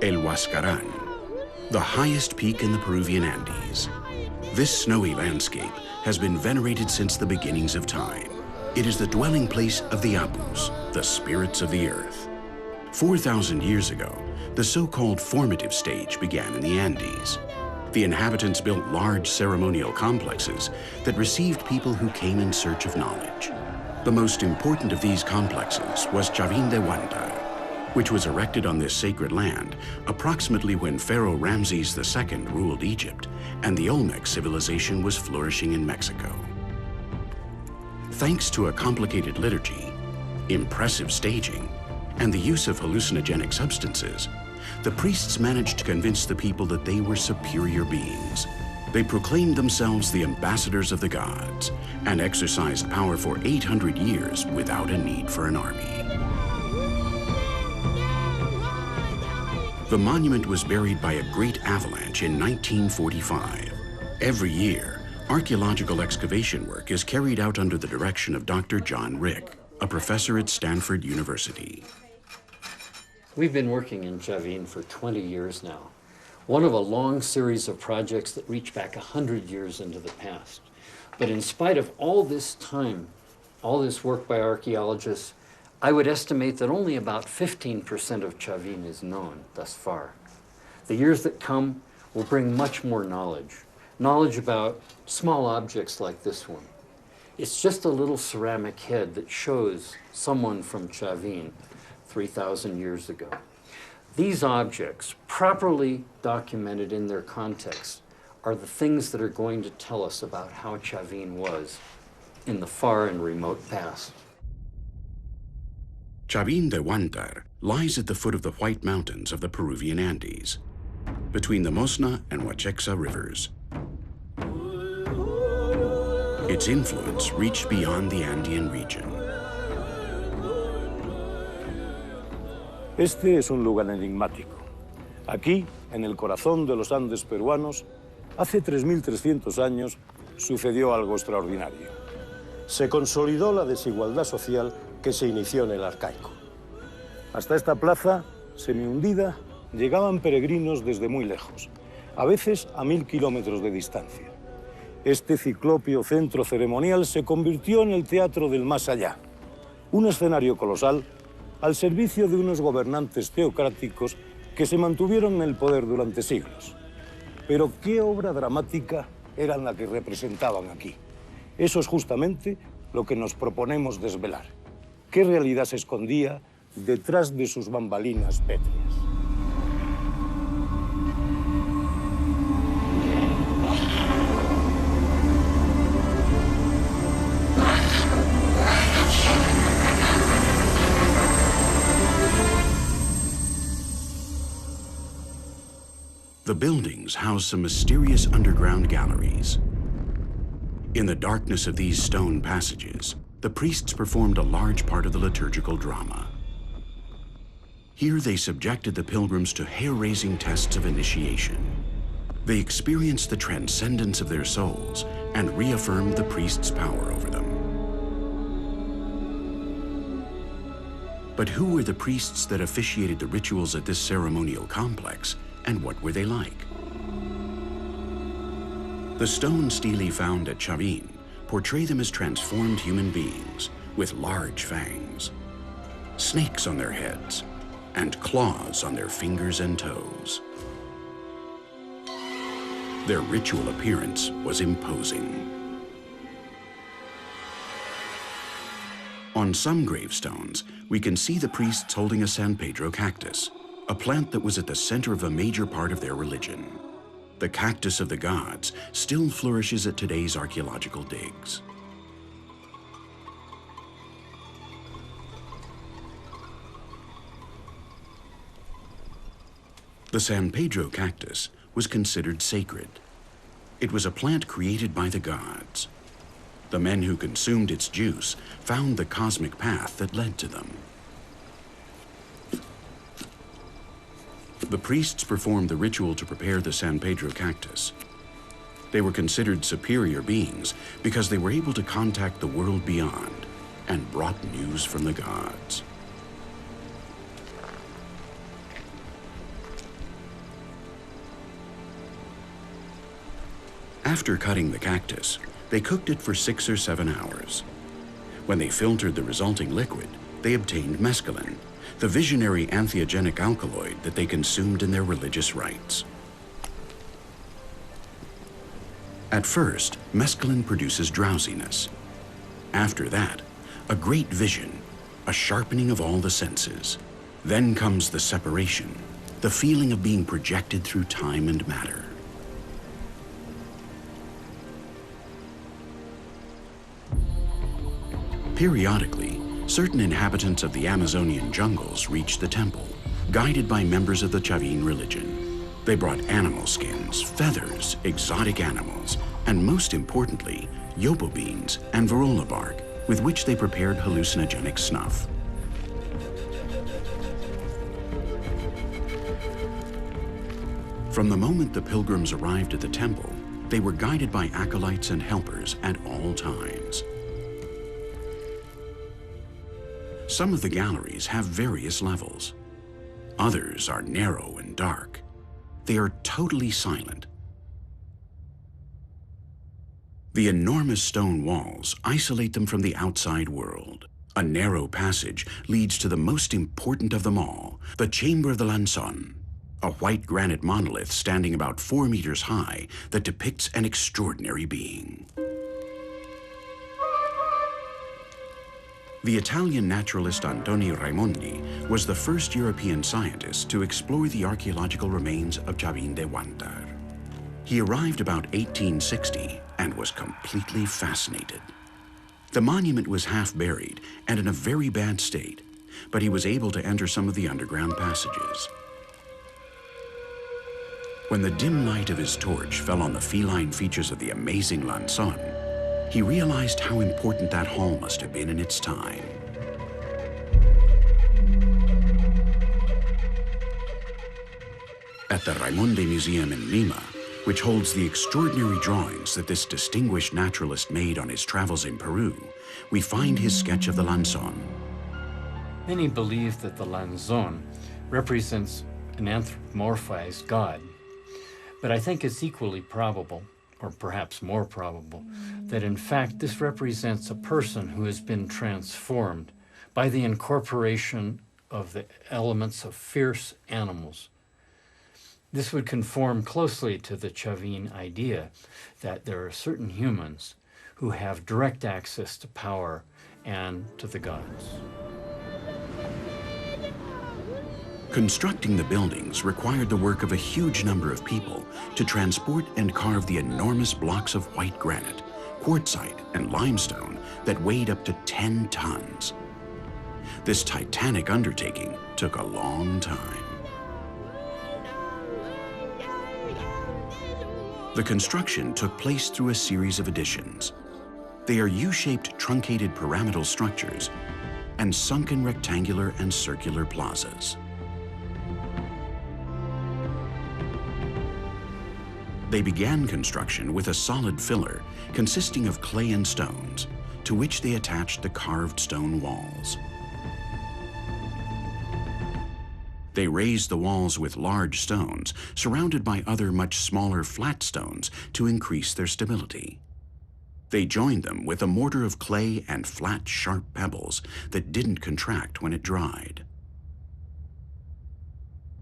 El Huascarán, the highest peak in the Peruvian Andes. This snowy landscape has been venerated since the beginnings of time. It is the dwelling place of the Apus, the spirits of the earth. 4,000 years ago, the so-called formative stage began in the Andes. The inhabitants built large ceremonial complexes that received people who came in search of knowledge. The most important of these complexes was Chavín de Huantar, which was erected on this sacred land approximately when Pharaoh Ramses II ruled Egypt and the Olmec civilization was flourishing in Mexico. Thanks to a complicated liturgy, impressive staging, and the use of hallucinogenic substances, the priests managed to convince the people that they were superior beings. They proclaimed themselves the ambassadors of the gods and exercised power for 800 years without a need for an army. The monument was buried by a great avalanche in 1945. Every year, archaeological excavation work is carried out under the direction of Dr. John Rick, a professor at Stanford University. We've been working in Chavín for 20 years now, one of a long series of projects that reach back 100 years into the past. But in spite of all this time, all this work by archaeologists, I would estimate that only about 15% of Chavín is known thus far. The years that come will bring much more knowledge about small objects like this one. It's just a little ceramic head that shows someone from Chavín 3,000 years ago. These objects, properly documented in their context, are the things that are going to tell us about how Chavín was in the far and remote past. Chavín de Huántar lies at the foot of the White Mountains of the Peruvian Andes, between the Mosna and Huachexa rivers. Its influence reached beyond the Andean region. Este es un lugar enigmático. Aquí, en el corazón de los Andes peruanos, hace 3.300 años sucedió algo extraordinario. Se consolidó la desigualdad social que se inició en el arcaico. Hasta esta plaza, semihundida, llegaban peregrinos desde muy lejos, a veces a 1000 kilómetros de distancia. Este ciclópeo centro ceremonial se convirtió en el teatro del más allá, un escenario colosal al servicio de unos gobernantes teocráticos que se mantuvieron en el poder durante siglos. Pero ¿qué obra dramática era la que representaban aquí? Eso es justamente lo que nos proponemos desvelar. ¿Qué realidad se escondía detrás de sus bambalinas pétreas? The buildings house some mysterious underground galleries. In the darkness of these stone passages, the priests performed a large part of the liturgical drama. Here they subjected the pilgrims to hair-raising tests of initiation. They experienced the transcendence of their souls and reaffirmed the priest's power over them. But who were the priests that officiated the rituals at this ceremonial complex, and what were they like? The stone stelae found at Chavín portray them as transformed human beings with large fangs, snakes on their heads, and claws on their fingers and toes. Their ritual appearance was imposing. On some gravestones, we can see the priests holding a San Pedro cactus, a plant that was at the center of a major part of their religion. The cactus of the gods still flourishes at today's archaeological digs. The San Pedro cactus was considered sacred. It was a plant created by the gods. The men who consumed its juice found the cosmic path that led to them. The priests performed the ritual to prepare the San Pedro cactus. They were considered superior beings because they were able to contact the world beyond and brought news from the gods. After cutting the cactus, they cooked it for 6 or 7 hours. When they filtered the resulting liquid, they obtained mescaline, the visionary entheogenic alkaloid that they consumed in their religious rites. At first, mescaline produces drowsiness. After that, a great vision, a sharpening of all the senses. Then comes the separation, the feeling of being projected through time and matter. Periodically, certain inhabitants of the Amazonian jungles reached the temple, guided by members of the Chavín religion. They brought animal skins, feathers, exotic animals, and most importantly, yopo beans and varola bark, with which they prepared hallucinogenic snuff. From the moment the pilgrims arrived at the temple, they were guided by acolytes and helpers at all times. Some of the galleries have various levels. Others are narrow and dark. They are totally silent. The enormous stone walls isolate them from the outside world. A narrow passage leads to the most important of them all, the Chamber of the Lanzón, a white granite monolith standing about 4 meters high that depicts an extraordinary being. The Italian naturalist Antonio Raimondi was the first European scientist to explore the archaeological remains of Chavín de Huantar. He arrived about 1860 and was completely fascinated. The monument was half buried and in a very bad state, but he was able to enter some of the underground passages. When the dim light of his torch fell on the feline features of the amazing Lanzón, he realized how important that hall must have been in its time. At the Raimondi Museum in Lima, which holds the extraordinary drawings that this distinguished naturalist made on his travels in Peru, we find his sketch of the Lanzón. Many believe that the Lanzón represents an anthropomorphized god, but I think it's equally probable, or perhaps more probable, that in fact this represents a person who has been transformed by the incorporation of the elements of fierce animals. This would conform closely to the Chavín idea that there are certain humans who have direct access to power and to the gods. Constructing the buildings required the work of a huge number of people to transport and carve the enormous blocks of white granite, quartzite, and limestone that weighed up to 10 tons. This titanic undertaking took a long time. The construction took place through a series of additions. They are U-shaped truncated pyramidal structures and sunken rectangular and circular plazas. They began construction with a solid filler consisting of clay and stones, to which they attached the carved stone walls. They raised the walls with large stones, surrounded by other much smaller flat stones to increase their stability. They joined them with a mortar of clay and flat, sharp pebbles that didn't contract when it dried.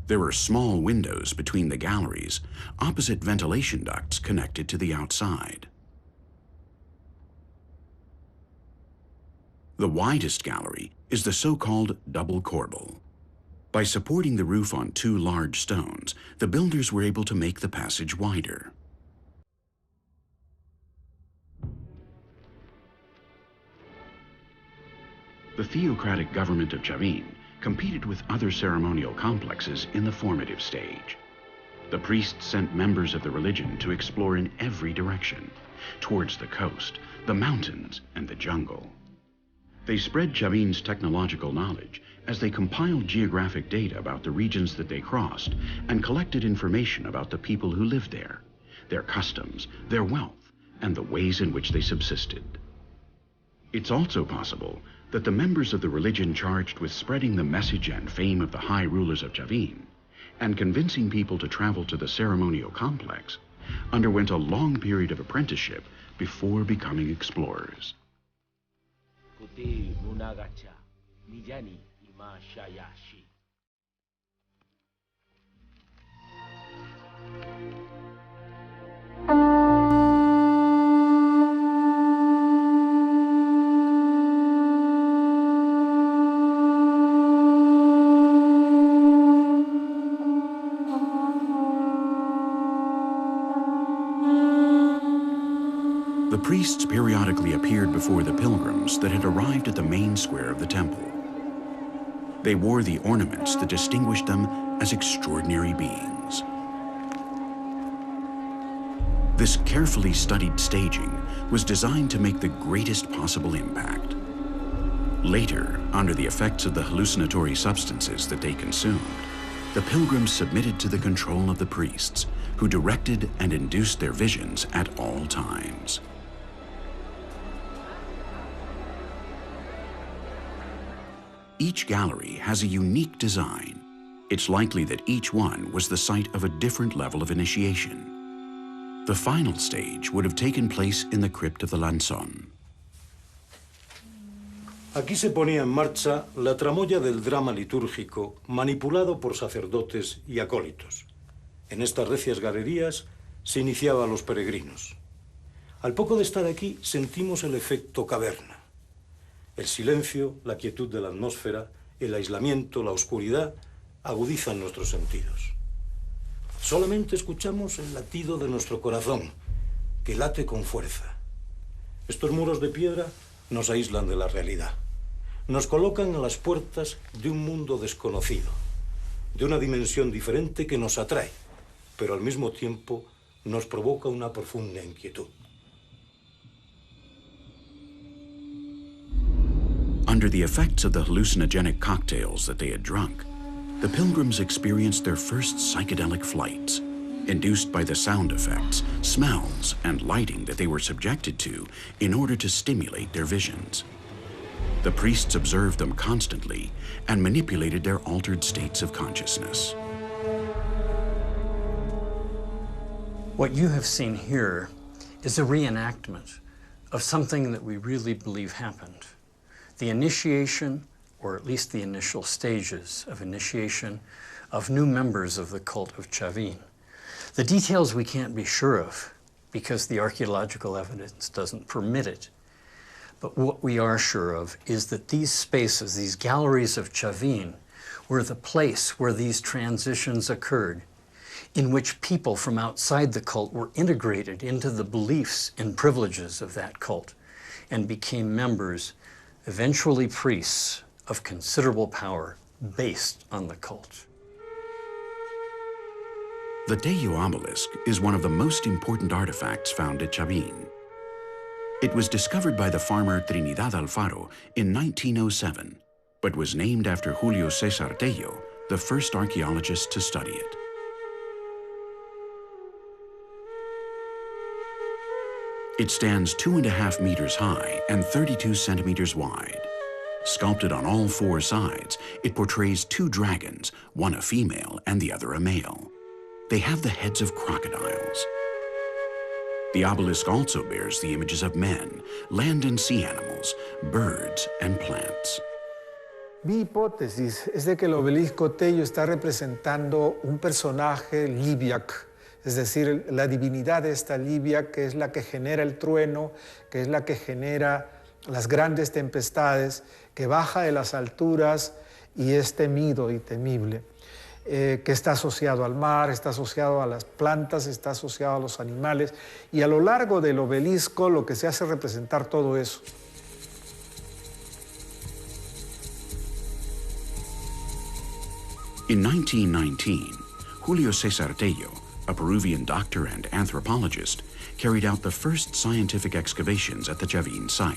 There were small windows between the galleries, opposite ventilation ducts connected to the outside. The widest gallery is the so-called double corbel. By supporting the roof on 2 large stones, the builders were able to make the passage wider. The theocratic government of Chavín competed with other ceremonial complexes in the formative stage. The priests sent members of the religion to explore in every direction, towards the coast, the mountains, and the jungle. They spread Chavín's technological knowledge as they compiled geographic data about the regions that they crossed and collected information about the people who lived there, their customs, their wealth, and the ways in which they subsisted. It's also possible that the members of the religion charged with spreading the message and fame of the high rulers of Chavín and convincing people to travel to the ceremonial complex underwent a long period of apprenticeship before becoming explorers. The priests periodically appeared before the pilgrims that had arrived at the main square of the temple. They wore the ornaments that distinguished them as extraordinary beings. This carefully studied staging was designed to make the greatest possible impact. Later, under the effects of the hallucinatory substances that they consumed, the pilgrims submitted to the control of the priests, who directed and induced their visions at all times. Each gallery has a unique design. It's likely that each one was the site of a different level of initiation. The final stage would have taken place in the crypt of the Lanzón. Aquí se ponía en marcha la tramoya del drama litúrgico manipulado por sacerdotes y acólitos. En estas recias galerías se iniciaba a los peregrinos. Al poco de estar aquí sentimos el efecto caverna. El silencio, la quietud de la atmósfera, el aislamiento, la oscuridad agudizan nuestros sentidos. Solamente escuchamos el latido de nuestro corazón, que late con fuerza. Estos muros de piedra nos aíslan de la realidad. Nos colocan a las puertas de un mundo desconocido, de una dimensión diferente que nos atrae, pero al mismo tiempo nos provoca una profunda inquietud. Under the effects of the hallucinogenic cocktails that they had drunk, the pilgrims experienced their first psychedelic flights, induced by the sound effects, smells, and lighting that they were subjected to in order to stimulate their visions. The priests observed them constantly and manipulated their altered states of consciousness. What you have seen here is a reenactment of something that we really believe happened. The initiation, or at least the initial stages of initiation, of new members of the cult of Chavín. The details we can't be sure of because the archaeological evidence doesn't permit it. But what we are sure of is that these spaces, these galleries of Chavín, were the place where these transitions occurred, in which people from outside the cult were integrated into the beliefs and privileges of that cult and became members, eventually priests, of considerable power based on the cult. The Tejo obelisk is one of the most important artifacts found at Chavín. It was discovered by the farmer Trinidad Alfaro in 1907, but was named after Julio César Tejo, the first archaeologist to study it. It stands 2.5 meters high and 32 centimeters wide. Sculpted on all four sides, it portrays two dragons, one a female and the other a male. They have the heads of crocodiles. The obelisk also bears the images of men, land and sea animals, birds and plants. Mi hipótesis es de que el obelisco Tejo está representando un personaje Libiac, es decir, la divinidad de esta Libia, que es la que genera el trueno, que es la que genera las grandes tempestades, que baja de las alturas y es temido y temible, que está asociado al mar, está asociado a las plantas, está asociado a los animales, y a lo largo del obelisco lo que se hace es representar todo eso. In 1919, Julio César Tejo, a Peruvian doctor and anthropologist, carried out the first scientific excavations at the Chavín site.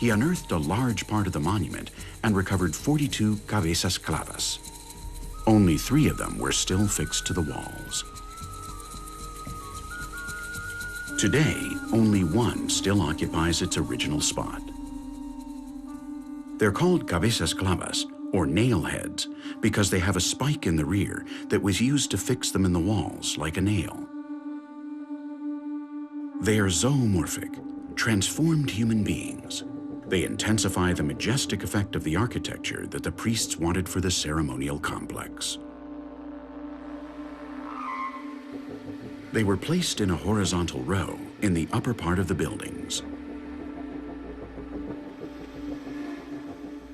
He unearthed a large part of the monument and recovered 42 cabezas clavas. Only 3 of them were still fixed to the walls. Today, only 1 still occupies its original spot. They're called cabezas clavas, or nail heads because they have a spike in the rear that was used to fix them in the walls like a nail. They are zoomorphic, transformed human beings. They intensify the majestic effect of the architecture that the priests wanted for the ceremonial complex. They were placed in a horizontal row in the upper part of the buildings.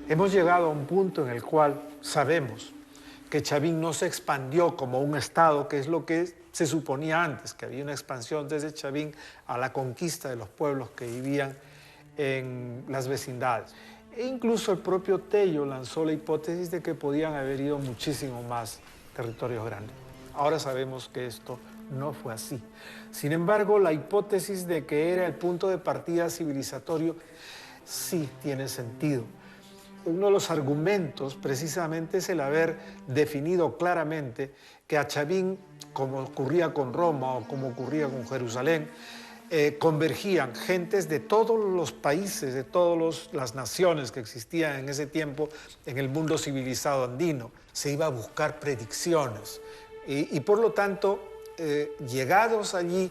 Hemos llegado a un punto en el cual sabemos que Chavín no se expandió como un estado, que es lo que se suponía antes, que había una expansión desde Chavín a la conquista de los pueblos que vivían en las vecindades. E incluso el propio Tello lanzó la hipótesis de que podían haber ido muchísimo más territorios grandes. Ahora sabemos que esto no fue así. Sin embargo, la hipótesis de que era el punto de partida civilizatorio sí tiene sentido. Uno de los argumentos precisamente es el haber definido claramente que a Chavín, como ocurría con Roma o como ocurría con Jerusalén, convergían gentes de todos los países, de todas las naciones que existían en ese tiempo en el mundo civilizado andino. Se iba a buscar predicciones y por lo tanto, llegados allí,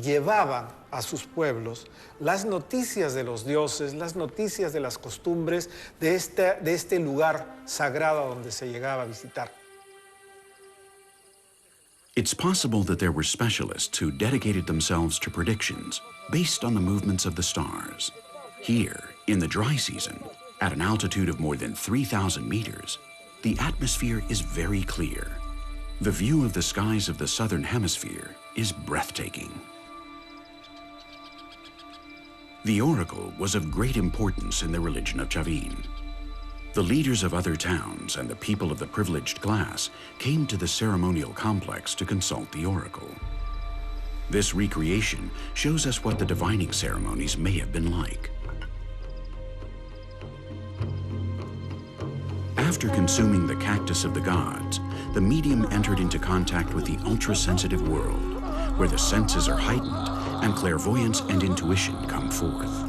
llevaban a sus pueblos las noticias de los dioses, las noticias de las costumbres de este lugar sagrado a donde se llegaba a visitar. It's possible that there were specialists who dedicated themselves to predictions based on the movements of the stars. Here, in the dry season, at an altitude of more than 3,000 meters, the atmosphere is very clear. The view of the skies of the southern hemisphere is breathtaking. The oracle was of great importance in the religion of Chavín. The leaders of other towns and the people of the privileged class came to the ceremonial complex to consult the oracle. This recreation shows us what the divining ceremonies may have been like. After consuming the cactus of the gods, the medium entered into contact with the ultra-sensitive world, where the senses are heightened and clairvoyance and intuition come forth.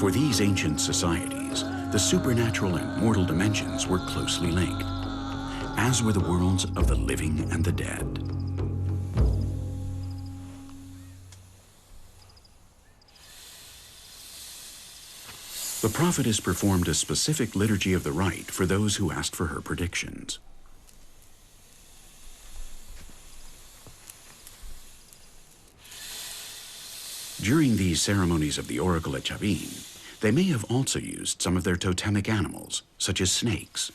For these ancient societies, the supernatural and mortal dimensions were closely linked, as were the worlds of the living and the dead. The prophetess performed a specific liturgy of the rite for those who asked for her predictions. During these ceremonies of the oracle at Chavín, they may have also used some of their totemic animals, such as snakes.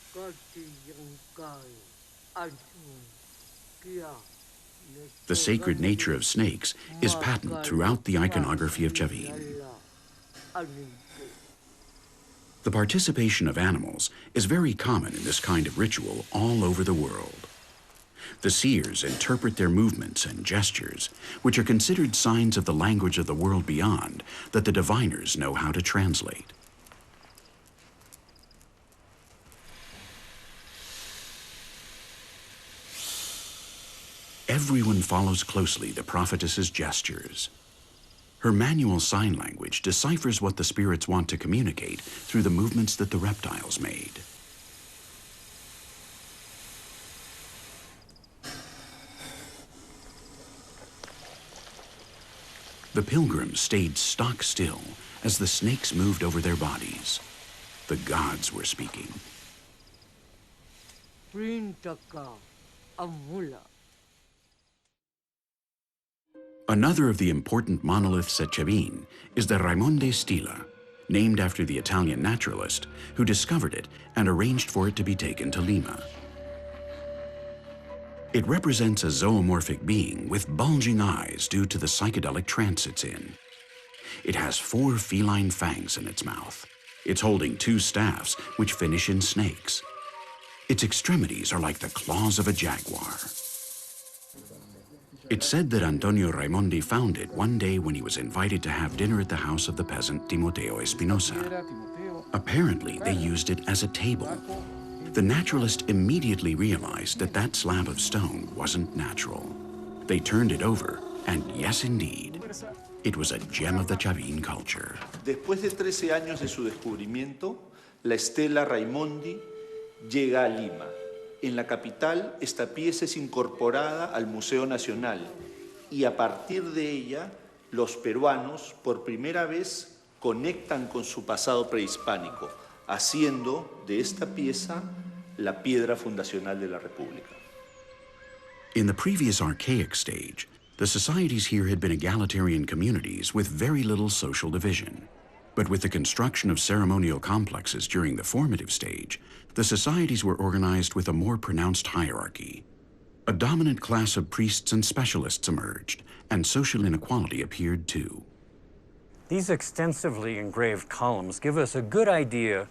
The sacred nature of snakes is patent throughout the iconography of Chavín. The participation of animals is very common in this kind of ritual all over the world. The seers interpret their movements and gestures, which are considered signs of the language of the world beyond that the diviners know how to translate. Everyone follows closely the prophetess's gestures. Her manual sign language deciphers what the spirits want to communicate through the movements that the reptiles made. The pilgrims stayed stock still as the snakes moved over their bodies. The gods were speaking. Another of the important monoliths at Chavín is the Raimon de Stila, named after the Italian naturalist who discovered it and arranged for it to be taken to Lima. It represents a zoomorphic being with bulging eyes due to the psychedelic trance it's in. It has 4 feline fangs in its mouth. It's holding 2 staffs, which finish in snakes. Its extremities are like the claws of a jaguar. It's said that Antonio Raimondi found it one day when he was invited to have dinner at the house of the peasant Timoteo Espinosa. Apparently, they used it as a table. The naturalist immediately realized that that slab of stone wasn't natural. They turned it over, and yes, indeed, it was a gem of the Chavín culture. Después de 13 años de su descubrimiento, la estela Raimondi llega a Lima. En la capital, esta pieza es incorporada al Museo Nacional y a partir de ella, los peruanos, por primera vez, conectan con su pasado prehispánico, haciendo de esta pieza la piedra fundacional de la República. In the previous archaic stage, the societies here had been egalitarian communities with very little social division. But with the construction of ceremonial complexes during the formative stage, the societies were organized with a more pronounced hierarchy. A dominant class of priests and specialists emerged, and social inequality appeared too. These extensively engraved columns give us a good idea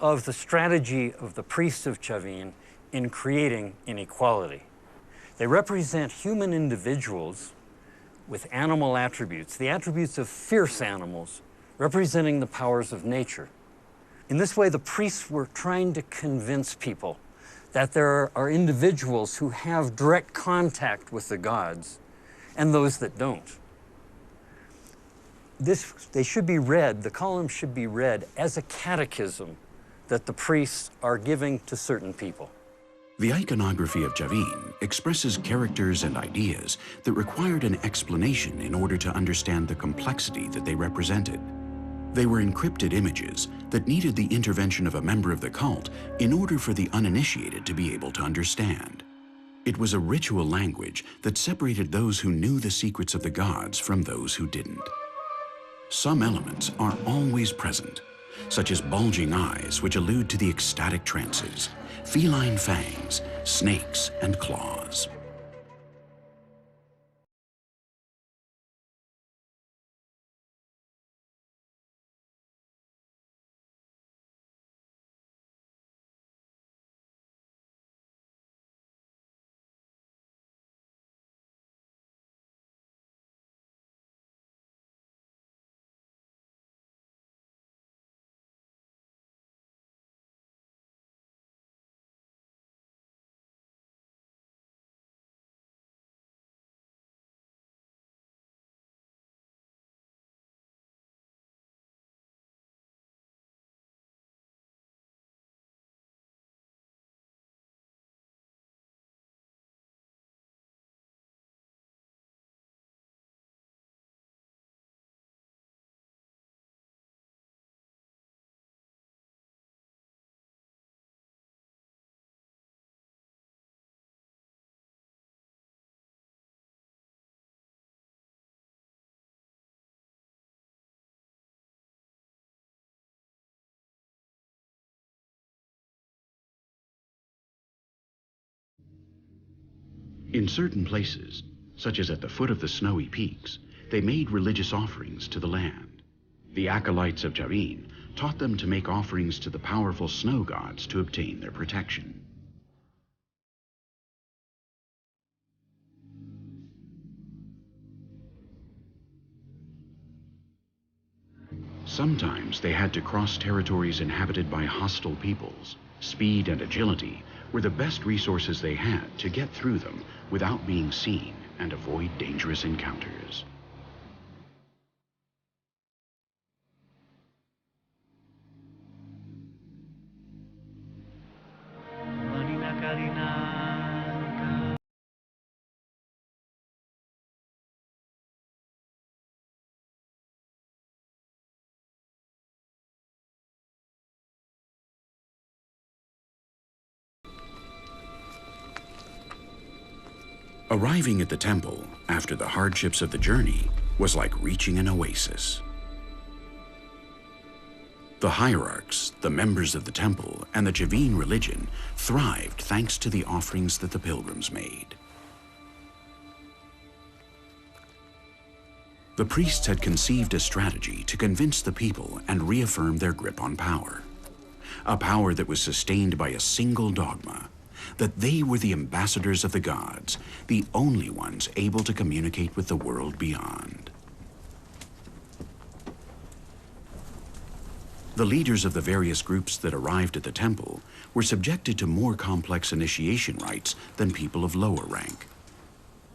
of the strategy of the priests of Chavín in creating inequality. They represent human individuals with animal attributes, the attributes of fierce animals, representing the powers of nature. In this way, the priests were trying to convince people that there are individuals who have direct contact with the gods and those that don't. They should be read, the columns should be read as a catechism that the priests are giving to certain people. The iconography of Chavín expresses characters and ideas that required an explanation in order to understand the complexity that they represented. They were encrypted images that needed the intervention of a member of the cult in order for the uninitiated to be able to understand. It was a ritual language that separated those who knew the secrets of the gods from those who didn't. Some elements are always present, such as bulging eyes which allude to the ecstatic trances, feline fangs, snakes, and claws. In certain places, such as at the foot of the snowy peaks, they made religious offerings to the land. The acolytes of Chavín taught them to make offerings to the powerful snow gods to obtain their protection. Sometimes they had to cross territories inhabited by hostile peoples. Speed and agility were the best resources they had to get through them without being seen and avoid dangerous encounters. Arriving at the temple after the hardships of the journey was like reaching an oasis. The hierarchs, the members of the temple, and the Chavín religion thrived thanks to the offerings that the pilgrims made. The priests had conceived a strategy to convince the people and reaffirm their grip on power. A power that was sustained by a single dogma, that they were the ambassadors of the gods, the only ones able to communicate with the world beyond. The leaders of the various groups that arrived at the temple were subjected to more complex initiation rites than people of lower rank.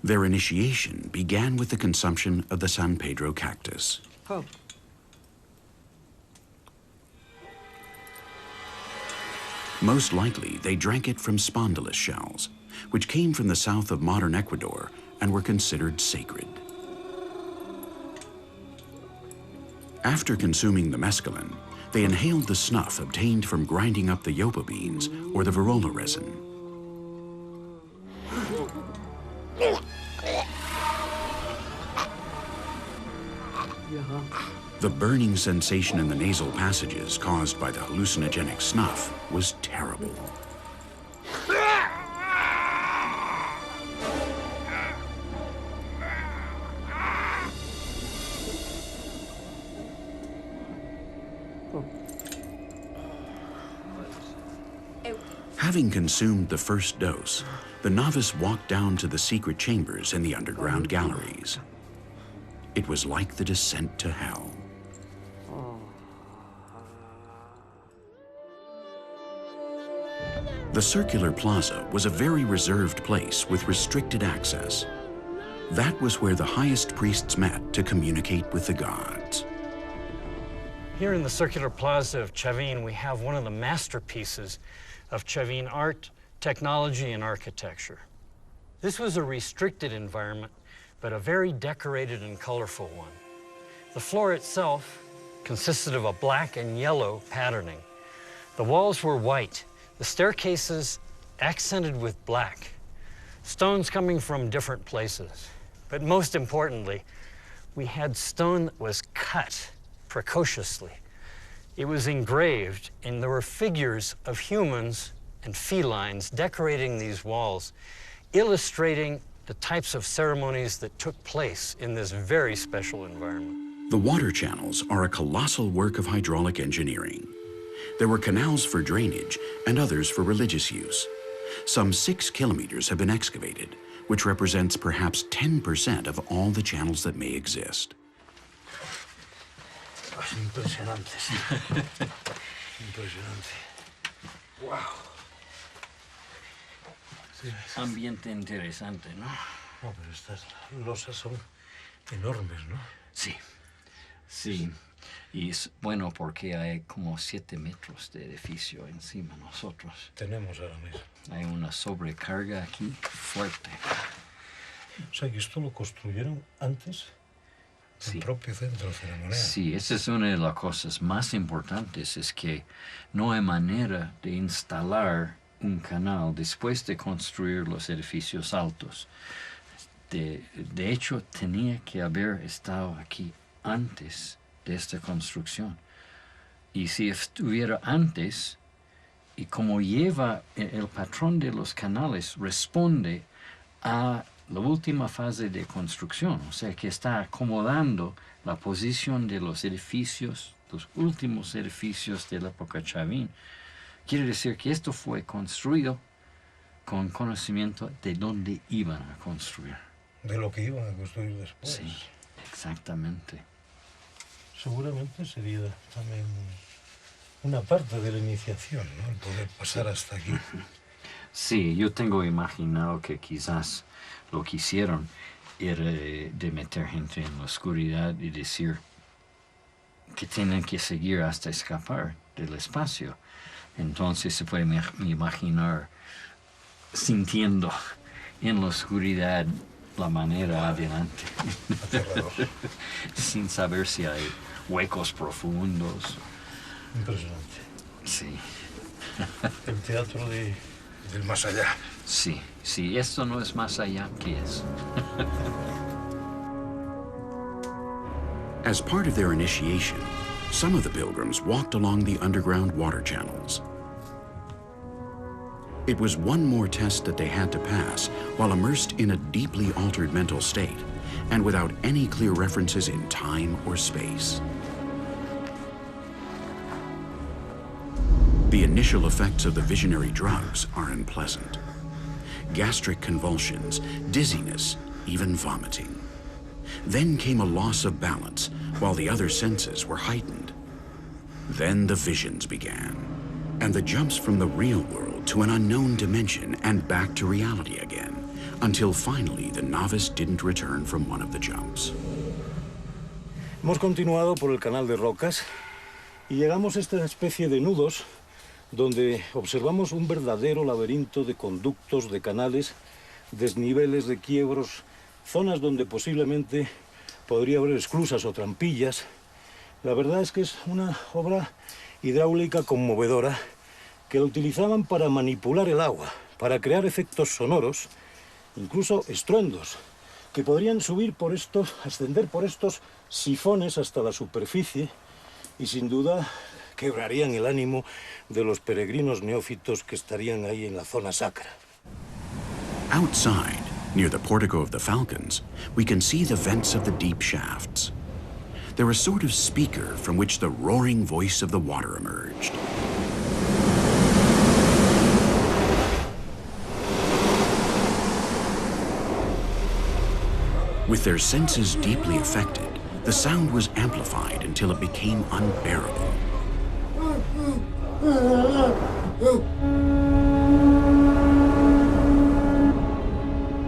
Their initiation began with the consumption of the San Pedro cactus. Pope, Most likely, they drank it from spondylus shells, which came from the south of modern Ecuador and were considered sacred. After consuming the mescaline, they inhaled the snuff obtained from grinding up the yopa beans or the virola resin. The burning sensation in the nasal passages caused by the hallucinogenic snuff was terrible. Having consumed the first dose, the novice walked down to the secret chambers in the underground galleries. It was like the descent to hell. The circular plaza was a very reserved place with restricted access. That was where the highest priests met to communicate with the gods. Here in the circular plaza of Chavín, we have one of the masterpieces of Chavín art, technology, and architecture. This was a restricted environment, but a very decorated and colorful one. The floor itself consisted of a black and yellow patterning. The walls were white, the staircases accented with black, stones coming from different places. But most importantly, we had stone that was cut precociously. It was engraved, and there were figures of humans and felines decorating these walls, illustrating the types of ceremonies that took place in this very special environment. The water channels are a colossal work of hydraulic engineering. There were canals for drainage and others for religious use. Some 6 kilometers have been excavated, which represents perhaps 10% of all the channels that may exist. Impresionantes. Impresionante. Wow. Ambiente interesante, ¿no? No, pero estas losas son enormes, ¿no? Sí, sí. Y es bueno porque hay como 7 metros de edificio encima de nosotros. Tenemos ahora mismo. Hay una sobrecarga aquí fuerte. O sea, que esto lo construyeron antes del propio centro ceremonial. Sí, esa es una de las cosas más importantes, es que no hay manera de instalar un canal después de construir los edificios altos. De hecho, tenía que haber estado aquí antes de esta construcción. Y si estuviera antes, y como lleva el patrón de los canales, responde a la última fase de construcción, o sea que está acomodando la posición de los edificios, los últimos edificios de la época Chavín. Quiere decir que esto fue construido con conocimiento de dónde iban a construir. De lo que iban a construir después. Sí, exactamente. Seguramente sería también una parte de la iniciación, ¿no? El poder pasar hasta aquí. Sí, yo tengo imaginado que quizás lo que hicieron era de meter gente en la oscuridad y decir que tienen que seguir hasta escapar del espacio. Entonces se puede imaginar sintiendo en la oscuridad la manera adelante. Sin saber si hay huecos profundos. Impresionante. Sí. El teatro del más allá. Sí, sí, esto no es más allá que es. As part of their initiation, some of the pilgrims walked along the underground water channels. It was one more test that they had to pass while immersed in a deeply altered mental state and without any clear references in time or space. The initial effects of the visionary drugs are unpleasant. Gastric convulsions, dizziness, even vomiting. Then came a loss of balance while the other senses were heightened. Then the visions began, and the jumps from the real world to an unknown dimension and back to reality again, until finally the novice didn't return from one of the jumps. Hemos continuado por el canal de rocas y llegamos a esta especie de nudos donde observamos un verdadero laberinto de conductos, de canales, desniveles de quiebros, zonas donde posiblemente podría haber esclusas o trampillas. La verdad es que es una obra hidráulica conmovedora que lo utilizaban para manipular el agua, para crear efectos sonoros, incluso estruendos, que podrían subir por estos, ascender por estos sifones hasta la superficie y sin duda quebrarían el ánimo de los peregrinos neófitos que estarían ahí en la zona sacra. Outside, near the portico of the Falcons, we can see the vents of the deep shafts. They're a sort of speaker from which the roaring voice of the water emerged. With their senses deeply affected, the sound was amplified until it became unbearable.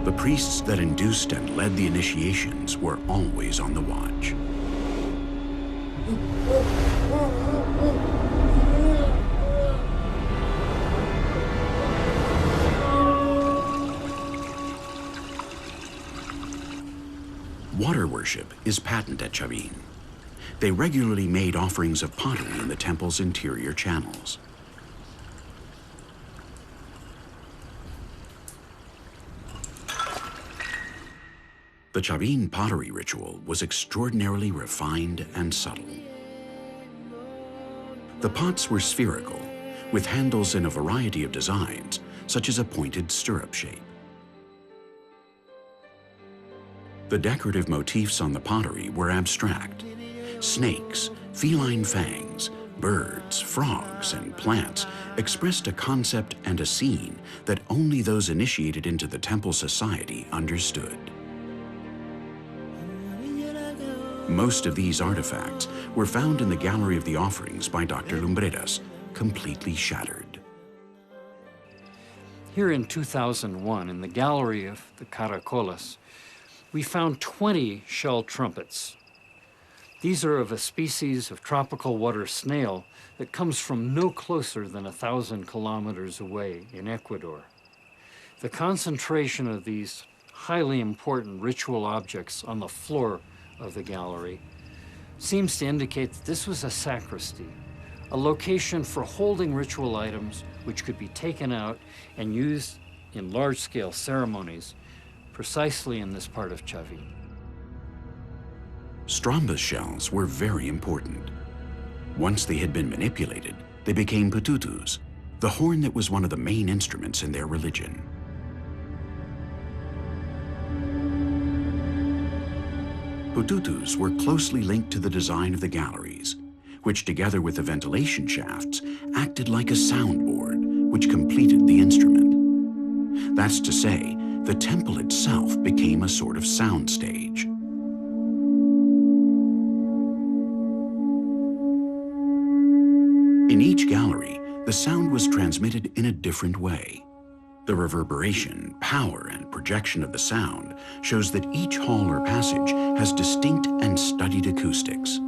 The priests that induced and led the initiations were always on the watch. Water worship is patent at Chavín. They regularly made offerings of pottery in the temple's interior channels. The Chavín pottery ritual was extraordinarily refined and subtle. The pots were spherical, with handles in a variety of designs, such as a pointed stirrup shape. The decorative motifs on the pottery were abstract. Snakes, feline fangs, birds, frogs, and plants expressed a concept and a scene that only those initiated into the temple society understood. Most of these artifacts were found in the Gallery of the Offerings by Dr. Lumbreras, completely shattered. Here in 2001, in the Gallery of the Caracolas, we found 20 shell trumpets. These are of a species of tropical water snail that comes from no closer than 1,000 kilometers away in Ecuador. The concentration of these highly important ritual objects on the floor of the gallery seems to indicate that this was a sacristy, a location for holding ritual items which could be taken out and used in large-scale ceremonies precisely in this part of Chavín. Strombus shells were very important. Once they had been manipulated, they became pututus, the horn that was one of the main instruments in their religion. Pututus were closely linked to the design of the galleries, which together with the ventilation shafts acted like a soundboard, which completed the instrument. That's to say, the temple itself became a sort of soundstage. In each gallery, the sound was transmitted in a different way. The reverberation, power, and projection of the sound shows that each hall or passage has distinct and studied acoustics.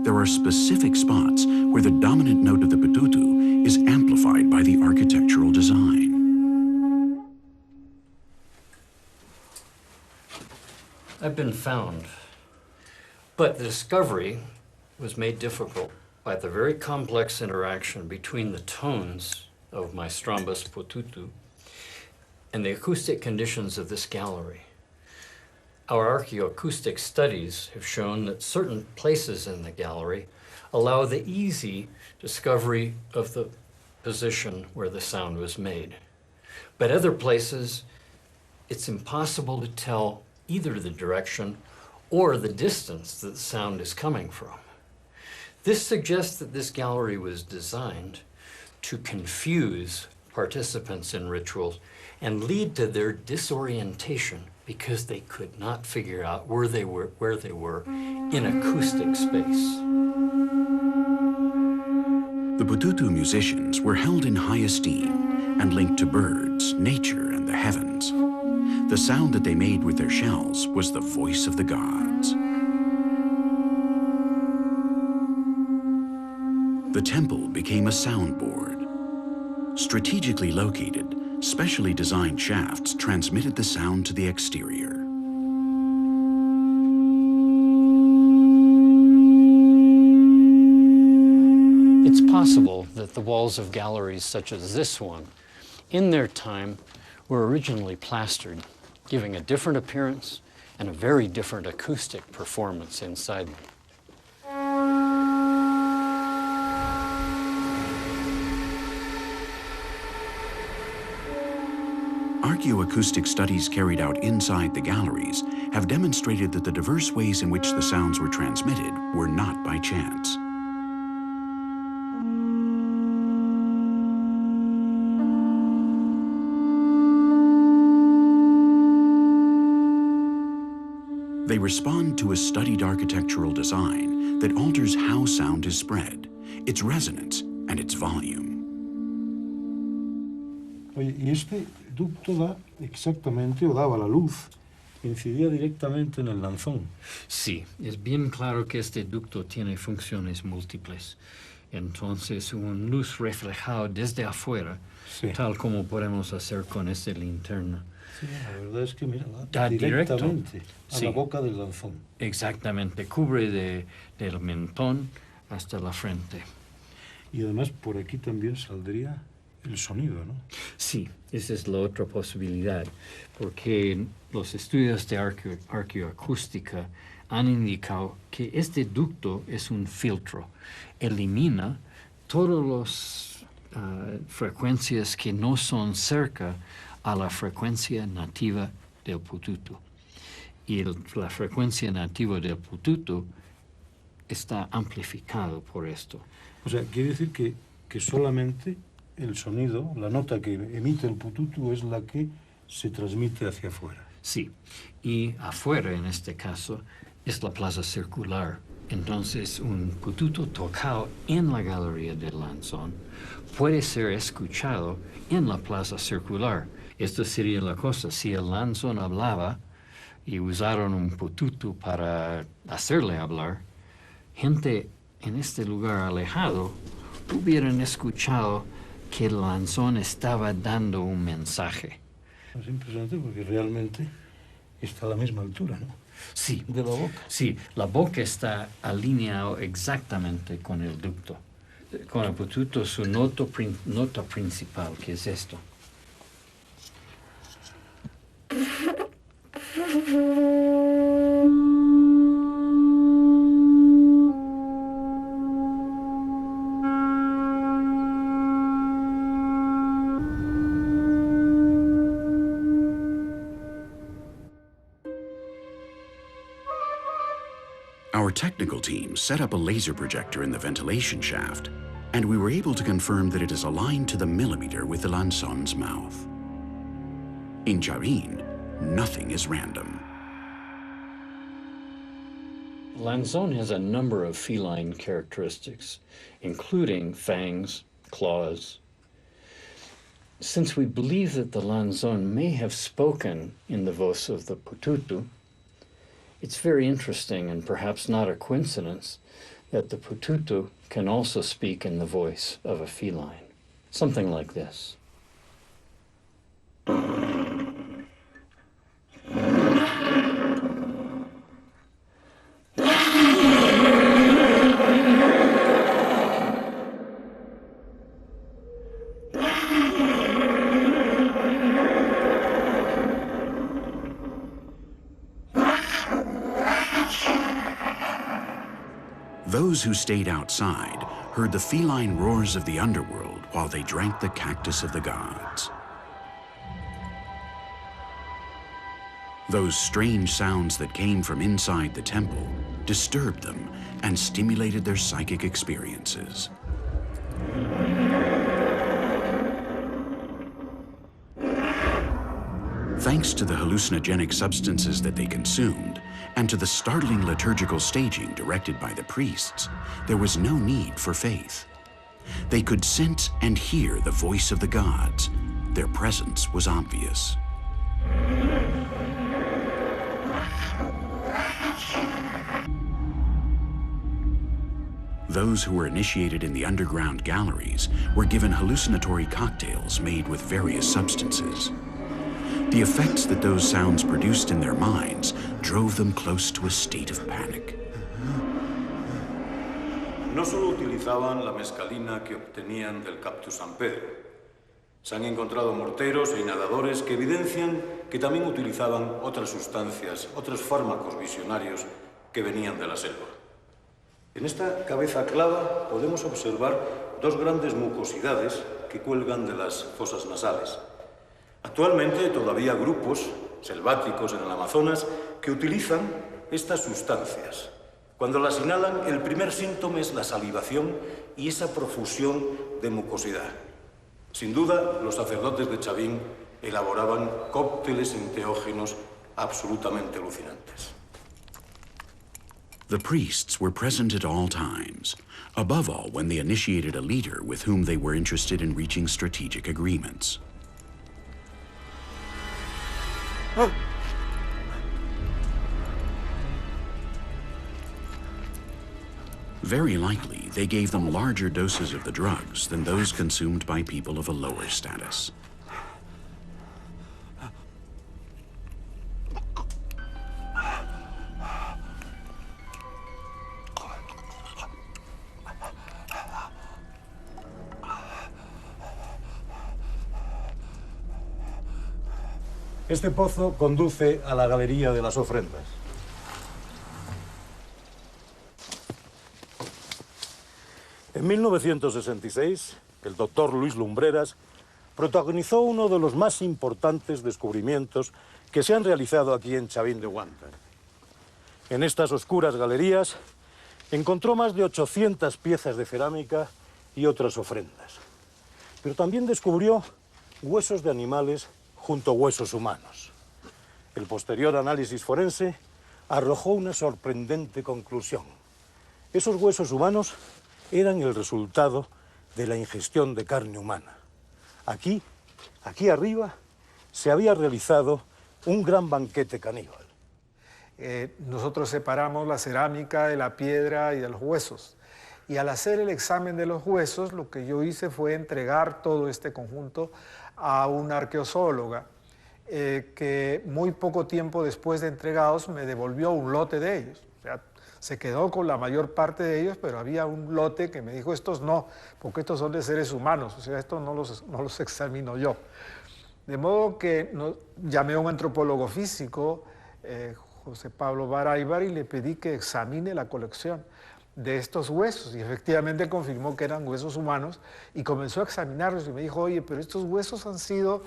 There are specific spots where the dominant note of the pututu is amplified by the architectural design. I've been found, but the discovery was made difficult by the very complex interaction between the tones of my Strombus pututu and the acoustic conditions of this gallery. Our archaeoacoustic studies have shown that certain places in the gallery allow the easy discovery of the position where the sound was made. But other places, it's impossible to tell either the direction or the distance that the sound is coming from. This suggests that this gallery was designed to confuse participants in rituals and lead to their disorientation because they could not figure out where they were in acoustic space. The pututu musicians were held in high esteem and linked to birds, nature, and the heavens. The sound that they made with their shells was the voice of the gods. The temple became a soundboard, Strategically located, specially designed shafts transmitted the sound to the exterior. It's possible that the walls of galleries such as this one, in their time, were originally plastered, giving a different appearance and a very different acoustic performance inside them. Archaeoacoustic studies carried out inside the galleries have demonstrated that the diverse ways in which the sounds were transmitted were not by chance. They respond to a studied architectural design that alters how sound is spread, its resonance, and its volume. Oye, y este ducto da exactamente, o daba la luz, incidía directamente en el lanzón. Sí, es bien claro que este ducto tiene funciones múltiples. Entonces, una luz reflejada desde afuera, Sí. tal como podemos hacer con esta linterna. Sí, la verdad es que, mira, Da directo. directamente a Sí. la boca del lanzón. Exactamente, cubre del mentón hasta la frente. Y además por aquí también saldría el sonido, ¿no? Sí, esa es la otra posibilidad, porque los estudios de arqueoacústica han indicado que este ducto es un filtro, elimina todas las frecuencias que no son cerca a la frecuencia nativa del pututu. Y la frecuencia nativa del pututu está amplificado por esto. O sea, quiere decir que solamente el sonido, la nota que emite el pututu es la que se transmite hacia afuera. Sí, y afuera en este caso es la plaza circular. Entonces un pututu tocado en la galería del lanzón puede ser escuchado en la plaza circular. Esto sería la cosa, si el lanzón hablaba y usaron un pututu para hacerle hablar, gente en este lugar alejado hubieran escuchado que el lanzón estaba dando un mensaje. Es impresionante porque realmente está a la misma altura, ¿no? Sí, De la boca. sí, la boca está alineada exactamente con el ducto. Con el pututo su nota principal, que es esto. Our technical team set up a laser projector in the ventilation shaft, and we were able to confirm that it is aligned to the millimeter with the lanzon's mouth. In Chavín, nothing is random. Lanzón has a number of feline characteristics, including fangs, claws. Since we believe that the lanzón may have spoken in the voice of the pututu, it's very interesting and perhaps not a coincidence that the pututu can also speak in the voice of a feline. Something like this. Those who stayed outside heard the feline roars of the underworld while they drank the cactus of the gods. Those strange sounds that came from inside the temple disturbed them and stimulated their psychic experiences. Thanks to the hallucinogenic substances that they consumed, and to the startling liturgical staging directed by the priests, there was no need for faith. They could sense and hear the voice of the gods. Their presence was obvious. those who were initiated in the underground galleries were given hallucinatory cocktails made with various substances. The effects that those sounds produced in their minds drove them close to a state of panic. No solo utilizaban la mescalina que obtenían del cactus San Pedro. Se han encontrado morteros e inhaladores que evidencian que también utilizaban otras sustancias, otros fármacos visionarios que venían de la selva. En esta cabeza clava podemos observar dos grandes mucosidades que cuelgan de las fosas nasales. Actualmente todavía hay grupos selváticos en el Amazonas que utilizan estas sustancias. Cuando las inhalan, el primer síntoma es la salivación y esa profusión de mucosidad. Sin duda, los sacerdotes de Chavín elaboraban cócteles enteógenos absolutamente alucinantes. The priests were present at all times, above all when they initiated a leader with whom they were interested in reaching strategic agreements. Very likely, they gave them larger doses of the drugs than those consumed by people of a lower status. Este pozo conduce a la galería de las ofrendas. En 1966, el doctor Luis Lumbreras protagonizó uno de los más importantes descubrimientos que se han realizado aquí en Chavín de Huantar. En estas oscuras galerías encontró más de 800 piezas de cerámica y otras ofrendas. Pero también descubrió huesos de animales junto a huesos humanos. El posterior análisis forense arrojó una sorprendente conclusión. Esos huesos humanos eran el resultado de la ingestión de carne humana. Aquí arriba, se había realizado un gran banquete caníbal. Nosotros separamos la cerámica de la piedra y de los huesos. Y al hacer el examen de los huesos, lo que yo hice fue entregar todo este conjunto a una arqueozoóloga que muy poco tiempo después de entregados me devolvió un lote de ellos. O sea, se quedó con la mayor parte de ellos, pero había un lote que me dijo, estos no, porque estos son de seres humanos, o sea, estos no los examino yo. De modo que llamé a un antropólogo físico, José Pablo Baraybar, y le pedí que examine la colección de estos huesos, y efectivamente confirmó que eran huesos humanos, y comenzó a examinarlos y me dijo, oye, pero estos huesos han sido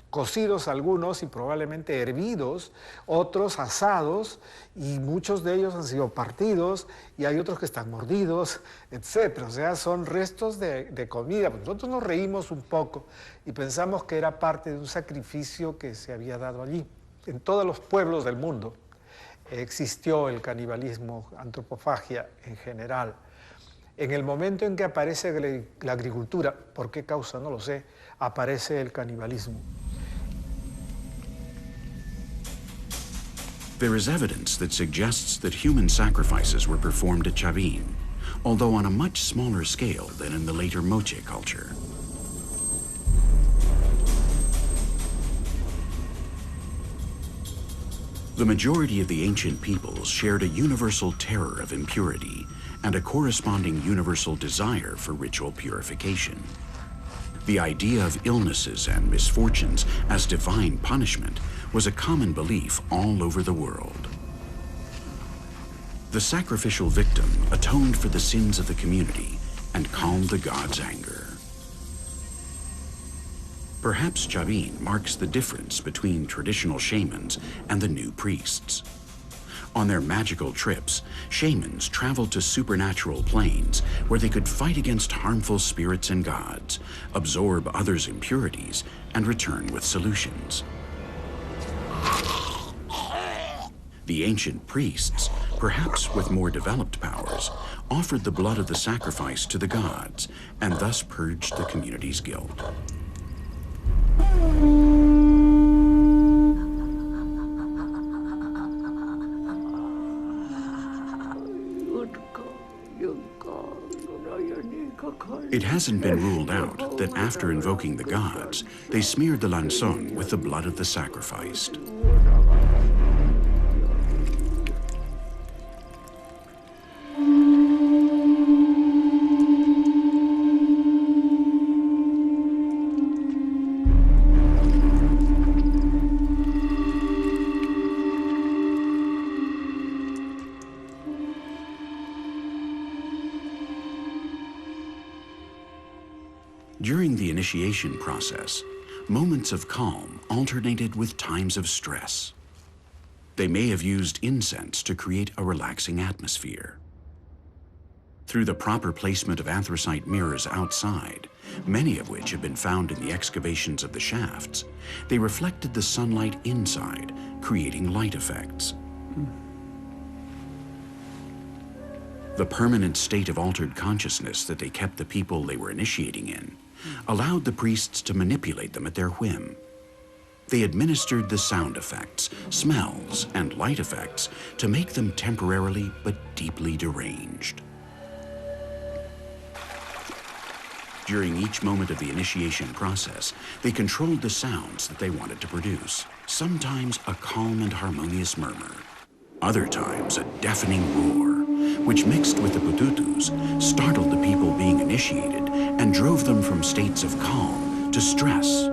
cocidos algunos y probablemente hervidos, otros asados, y muchos de ellos han sido partidos, y hay otros que están mordidos, etc. O sea, son restos de comida. Nosotros nos reímos un poco y pensamos que era parte de un sacrificio que se había dado allí. En todos los pueblos del mundo existió el canibalismo, antropofagia en general. En el momento en que aparece la agricultura, ¿por qué causa? No lo sé, aparece el canibalismo. There is evidence that suggests that human sacrifices were performed at Chavín, although on a much smaller scale than in the later Moche culture. The majority of the ancient peoples shared a universal terror of impurity and a corresponding universal desire for ritual purification. The idea of illnesses and misfortunes as divine punishment was a common belief all over the world. The sacrificial victim atoned for the sins of the community and calmed the god's anger. Perhaps Chavín marks the difference between traditional shamans and the new priests. On their magical trips, shamans traveled to supernatural planes where they could fight against harmful spirits and gods, absorb others' impurities, and return with solutions. The ancient priests, perhaps with more developed powers, offered the blood of the sacrifice to the gods and thus purged the community's guilt. Good God. It hasn't been ruled out that after invoking the gods, they smeared the lanzón with the blood of the sacrificed. During the initiation process, moments of calm alternated with times of stress. They may have used incense to create a relaxing atmosphere. Through the proper placement of anthracite mirrors outside, many of which have been found in the excavations of the shafts, they reflected the sunlight inside, creating light effects. The permanent state of altered consciousness that they kept the people they were initiating in allowed the priests to manipulate them at their whim. They administered the sound effects, smells, and light effects to make them temporarily but deeply deranged. During each moment of the initiation process, they controlled the sounds that they wanted to produce, sometimes a calm and harmonious murmur, other times a deafening roar, which mixed with the pututus, startled the people being initiated and drove them from states of calm to stress.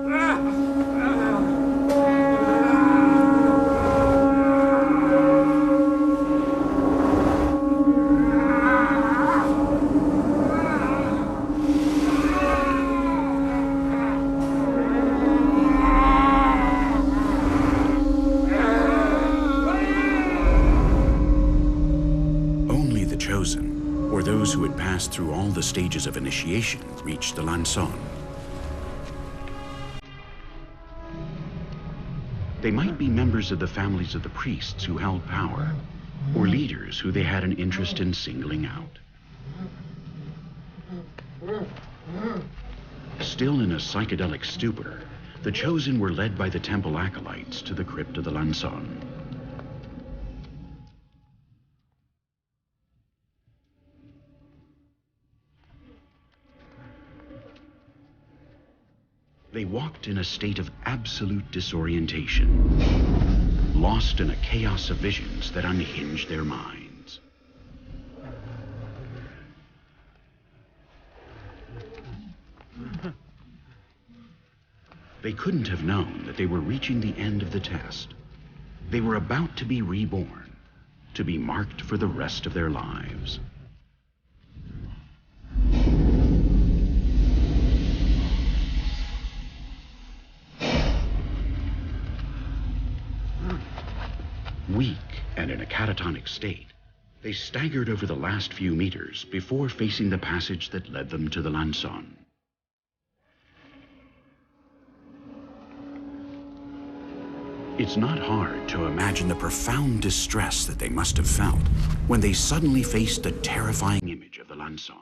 Chosen, or those who had passed through all the stages of initiation, reached the lanzón. They might be members of the families of the priests who held power, or leaders who they had an interest in singling out. Still in a psychedelic stupor, the chosen were led by the temple acolytes to the crypt of the lanzón. They walked in a state of absolute disorientation, lost in a chaos of visions that unhinged their minds. They couldn't have known that they were reaching the end of the test. They were about to be reborn, to be marked for the rest of their lives. Weak and in a catatonic state, they staggered over the last few meters before facing the passage that led them to the lanzón. It's not hard to imagine the profound distress that they must have felt when they suddenly faced the terrifying image of the lanzón.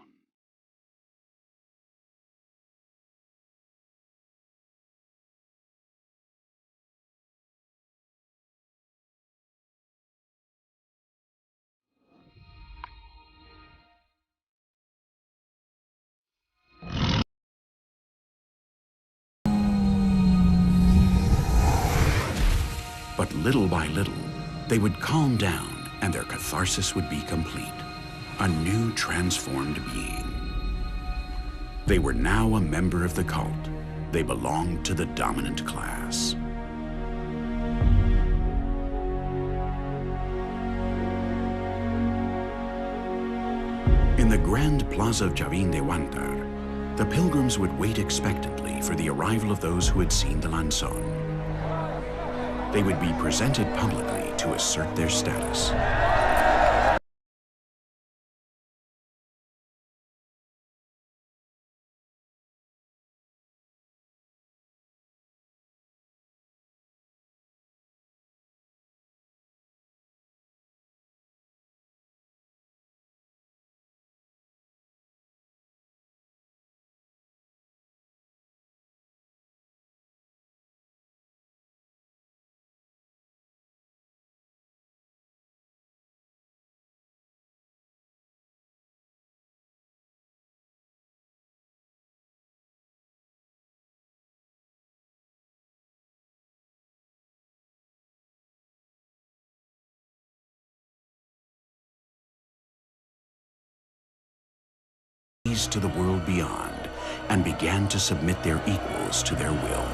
But little by little, they would calm down and their catharsis would be complete. A new transformed being. They were now a member of the cult. They belonged to the dominant class. In the grand plaza of Chavín de Huantar, the pilgrims would wait expectantly for the arrival of those who had seen the lanzón. They would be presented publicly to assert their status. gazed to the world beyond and began to submit their equals to their will.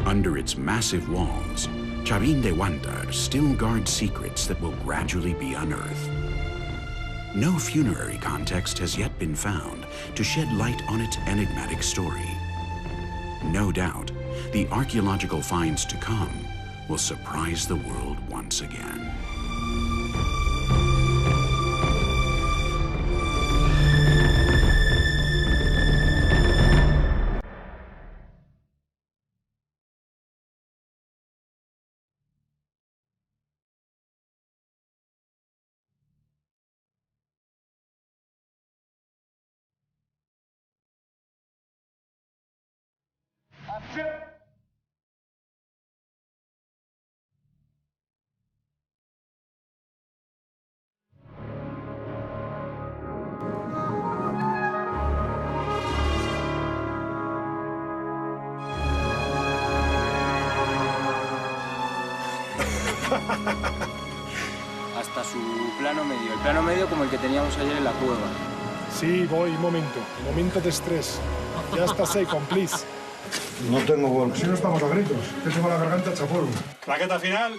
Under its massive walls, Chavín de Huantar still guards secrets that will gradually be unearthed. No funerary context has yet been found to shed light on its enigmatic story. No doubt, the archaeological finds to come will surprise the world once again. Hasta su plano medio. El plano medio como el que teníamos ayer en la cueva. Sí, voy, momento de estrés. Ya estás ahí, please. No tengo gol. Si no estamos a gritos, que tengo la garganta chaporo. Raqueta final.